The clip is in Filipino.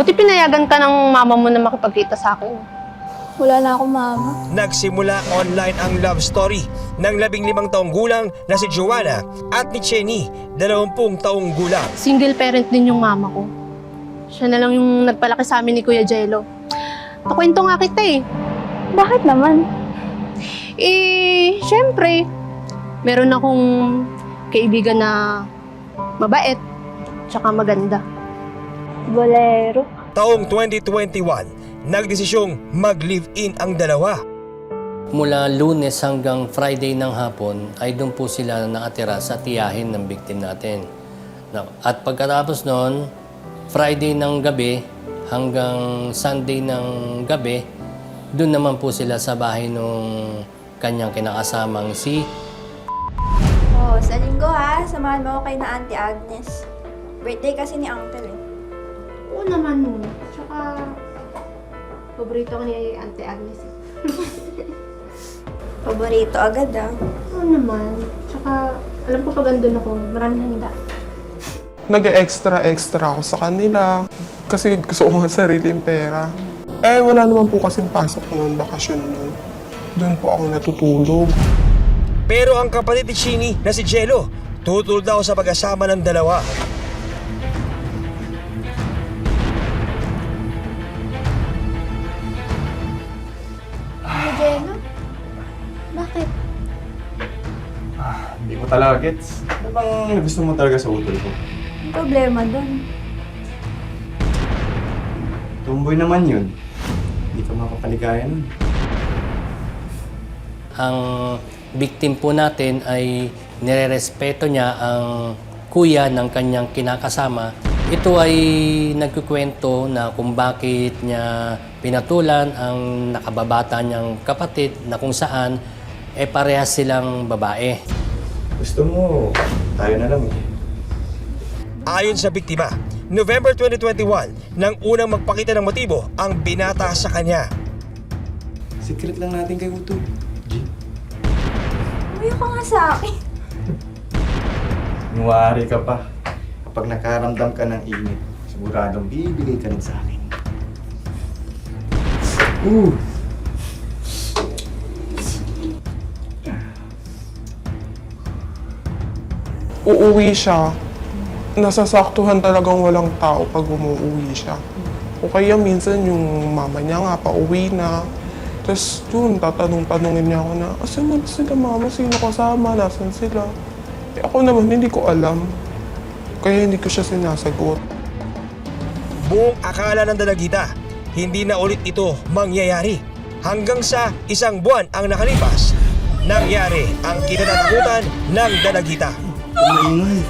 Buti pinayagan ka ng mama mo na makipagkita sa akin. Wala na akong mama. Nagsimula online ang love story ng 15 taong gulang na si Joanna at ni Chenny, 20 taong gulang. Single parent din yung mama ko. Siya na lang yung nagpalaki sa amin ni Kuya Jello. Nakwento nga kita eh. Bakit naman? Syempre, meron akong kaibigan na mabait, tsaka maganda. Bolero. Taong 2021, nagdesisyong mag-live-in ang dalawa. Mula Lunes hanggang Friday ng hapon ay doon po sila nakatira sa tiyahin ng victim natin. At pagkatapos noon, Friday ng gabi hanggang Sunday ng gabi, doon naman po sila sa bahay nung kanyang kinakasamang si... Oh, sa linggo ha, samahan mo ako kay na Auntie Agnes. Birthday kasi ni Uncle eh. Oo naman mo. Tsaka, paborito ko ni Auntie Agnes eh. Paborito agad ah. Oo naman. Tsaka, alam ko pag andun ako, maraming handa. Nag-extra ako sa kanila kasi gusto ko nga sariling pera. Wala naman po kasing pasok noon, bakasyon noon. Doon po ako natutulog. Pero ang kapatid ni Chenny na si Jello, tutol daw sa pag-asama ng dalawa. Kuya Jello? Bakit? Hindi ko talaga gets. Ano bang gusto mo talaga sa utol ko? Ang problema doon. Tumboy naman yun. Hindi ka makapaligaya nun. Ang victim po natin ay nirerespeto niya ang kuya ng kanyang kinakasama. Ito ay nagkukwento na kung bakit niya pinatulan ang nakababata niyang kapatid na kung saan parehas silang babae. Gusto mo, tayo na lang eh. Ayon sa biktima, November 2021, nang unang magpakita ng motibo ang binata sa kanya. Secret lang natin kay Uto. G. Umiyak ka nga sa akin. Nuwari ka pa. Kapag nakaramdam ka ng init, siguradong bibigay ka rin sa akin. Uuwi siya. Nasasaktuhan talagang walang tao pag umuwi siya. O kaya minsan yung mama niya nga pauwi na. Tapos yun, tatanong-tanongin niya ako na, asan mo sila mama? Sino kasama? Nasaan sila? Ako naman, hindi ko alam. Kaya hindi ko siya sinasagot. Buong akala ng dalagita, hindi na ulit ito mangyayari. Hanggang sa 1 buwan ang nakalipas, nangyari ang kinatatakutan ng dalagita. Maingay.